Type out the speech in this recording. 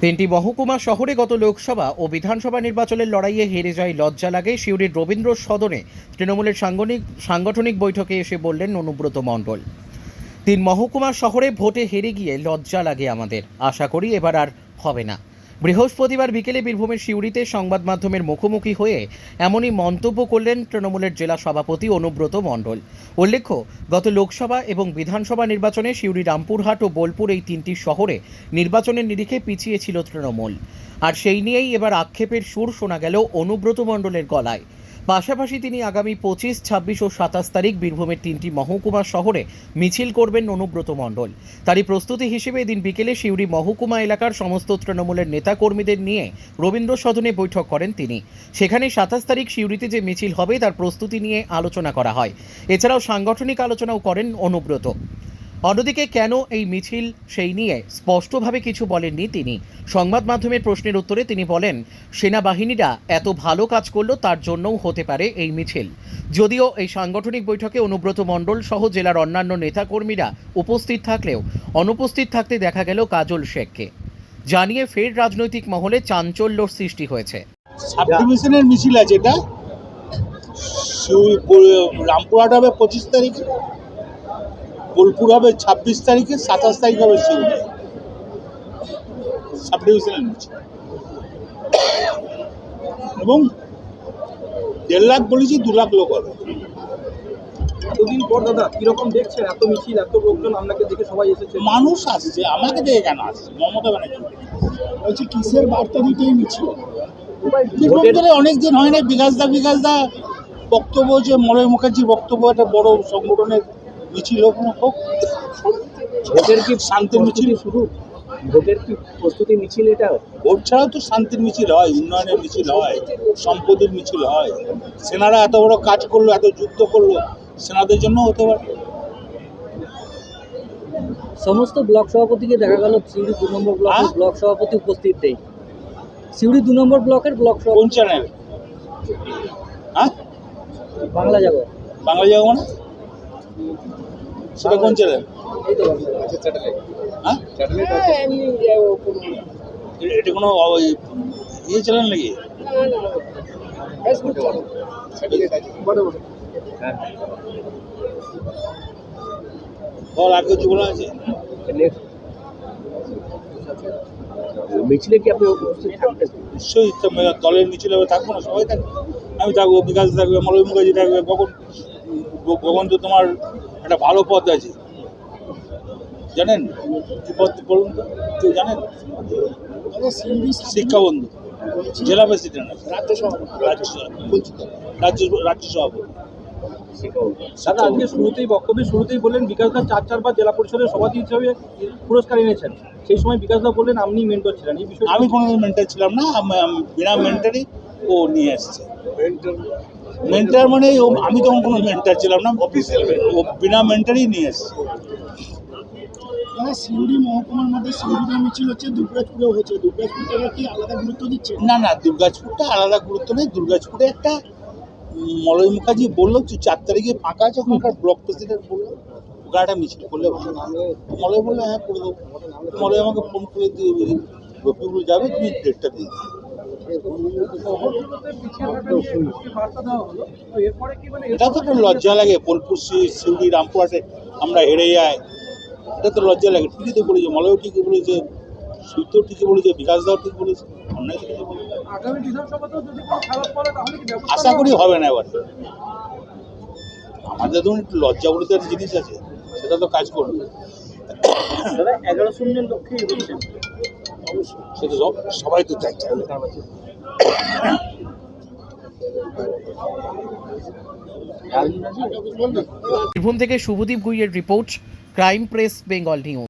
তিনটি মহকুমা শহরে গত লোকসভা ও বিধানসভা নির্বাচনের লড়াইয়ে হেরে যায় লজ্জা লাগে সিউড়ির রবীন্দ্র সদনে তৃণমূলের সাংগঠনিক বৈঠকে এসে বললেন অনুব্রত মণ্ডল। তিন মহকুমা শহরে ভোটে হেরে গিয়ে লজ্জা লাগে আমাদের, আশা করি এবার আর হবে না। বৃহস্পতিবার বিকেলে বীরভূমের সিউড়িতে সংবাদ মাধ্যমের মুখোমুখি হয়ে এমনই মন্তব্য করলেন তৃণমূলের জেলা সভাপতি অনুব্রত মণ্ডল। উল্লেখ্য, গত লোকসভা এবং বিধানসভা নির্বাচনে সিউড়ি, রামপুরহাট ও বোলপুর এই তিনটি শহরে নির্বাচনের নিরিখে পিছিয়ে ছিল তৃণমূল। আর সেই নিয়েই এবার আক্ষেপের সুর শোনা গেল অনুব্রত মণ্ডলের গলায়। পাশাপাশি তিনি আগামী 25, 26 ও 27 তারিখ বীরভূমের তিনটি মহকুমা শহরে মিছিল করবেন অনুব্রত মণ্ডল। তারই প্রস্তুতি হিসেবে এদিন বিকেলে সিউড়ি মহকুমা এলাকার সমস্ত তৃণমূলের নেতাকর্মীদের নিয়ে রবীন্দ্র সদনে বৈঠক করেন তিনি। সেখানে 27 তারিখ সিউড়িতে যে মিছিল হবে তার প্রস্তুতি নিয়ে আলোচনা করা হয়। এছাড়াও সাংগঠনিক আলোচনাও করেন অনুব্রত। অন্যদিকে কেন এই মিছিল সেই নিয়ে স্পষ্টভাবে কিছু বলেননি তিনি। সংবাদ মাধ্যমের প্রশ্নের উত্তরে তিনি বলেন, সেনাবাহিনীরা এত ভালো কাজ করলো তার জন্যও হতে পারে এই মিছিল। যদিও এই সাংগঠনিক বৈঠকে অনুব্রত মণ্ডল সহ জেলার অন্যান্য নেতাকর্মীরা উপস্থিত থাকলেও অনুপস্থিত থাকতে দেখা গেল কাজল শেখকে। জানিয়ে ফের রাজনৈতিক মহলে চাঞ্চল্যর সৃষ্টি হয়েছে। সাব ডিভিশনের মিছিল আছে, এটা রামপুরহাট হবে 25 তারিখে, বোলপুর হবে 26 তারিখে, 27 তারিখ হবে সিউড়ি সাব ডিভিশনের মিছিল। এবং 1.5 লাখ বলেছি, 2 লাখ লোক হবে। এতদিন পর দাদা কিরকম দেখছেন? এত মিছিল, এত লোকজন আপনাকে দেখে সবাই এসেছে। মানুষ আসছে, আমাকে দেখে কেন আসছে? মমতা ব্যানার্জি বলছি কিসের বার্তা দিতে এই মিছিল? অনেক দিন হয় না, বিকাশদা বক্তব্য, যে মলয় মুখার্জির বক্তব্য, একটা বড় সংগঠনের মিছিল হোক। ভোটের কি শান্তির মিছিল শুরু? ভোটের কি প্রস্তুতি মিছিল? এটা ভোট ছাড়াও তো শান্তির মিছিল হয়, উন্নয়নের মিছিল হয়, সম্পদের মিছিল হয়। সেনারা এত বড় কাজ করলো, এত যুদ্ধ করলো, সেনাদের জন্য হতে পারে। সমস্ত ব্লক সভাপতিকে দেখা গেল সিউড়ি 2 নম্বর ব্লকের ব্লক সভাপতি উপস্থিত নেই। সিউড়ি 2 নম্বর ব্লকের ব্লক কোন সভাপতি চ্যানেল? হ্যাঁ, বাংলা জাগো। বাংলা জায়গা মানে সেটা কোন চ্যানেল? এই তো হ্যাঁ, এটা কোনো ইয়ে চ্যানেল নাকি? বল, আর কিছু বলা আছে? মিছিলে কি আপনি উপস্থিত থাকবেন? নিশ্চয়ই দলের মিছিল হবে, থাকবো না? সবাই থাকবে, আমি থাকবো, বিকাশ থাকবে, মলয় মুখার্জি থাকবে। কখন তো তোমার একটা ভালো পদ আছে, জানেন কি পদ বলুন তো? কেউ জানেন? শিক্ষাবন্ধু, জেলা প্রেসিডেন্ট, রাজ্য সভাপতি। দাদা, আজকে বক্তব্যের শুরুতেই বললেন বিকাশ দা 4বার জেলা পরিষদের সভাপতি হিসেবে পুরস্কার এনেছেন। সেই সময় বিকাশ দা বললেন আপনি মেন্টর ছিলেন। এই বিষয়ে আমি কোনো মেন্টার ছিলাম না, বিনা মেন্টারই ও নিয়ে এসছে। মেন্টার মানে আমি তখন কোনো মেন্টার ছিলাম না, ও বিনা মেন্টারই নিয়ে এসছে। সিউড়ি মহকুমার মধ্যে সিউড়িতে মিছিল হচ্ছে, দুর্গাজপুরেও হচ্ছে। দুর্গাজপুরটাকে কি আলাদা গুরুত্ব দিচ্ছে? না, দুর্গাজপুরটা আলাদা গুরুত্ব নেই। দুর্গাজপুরে একটা মলয় মুখার্জি বললো 4 তারিখে ফাঁকা আছে, ওখানকার ব্লক প্রেসিডেন্ট বললো ওখানে একটা মিছিল করলে ভালো। মলয় বললো হ্যাঁ করে দেবো। মলয় আমাকে ফোন করে দিয়ে রফিকুল যাবে, তুমি ডেটটা দিয়ে দিও। এটা তো একটা লজ্জা লাগে, বোলপুর, সিউড়ি, রামপুরহাটে আমরা হেরে যাই, এটা তো লজ্জা লাগে। ঠিকই তো বলেছে, মলয়ও ঠিকই বলেছে, সুইতেও ঠিকই বলেছে, বিকাশ দাও ঠিক বলেছে, অন্যায় কিছু বলেছে। আশা করি হবে না এবার। আমাদের ধরুন একটু লজ্জা বলে তো একটা জিনিস আছে, সেটা তো কাজ করবে। 11-0 লক্ষ্যে এগোচ্ছেন। সেটা সবাই তো চাইছে। বীরভূম থেকে শুভদীপ গুইয়ের report, crime press Bengal news.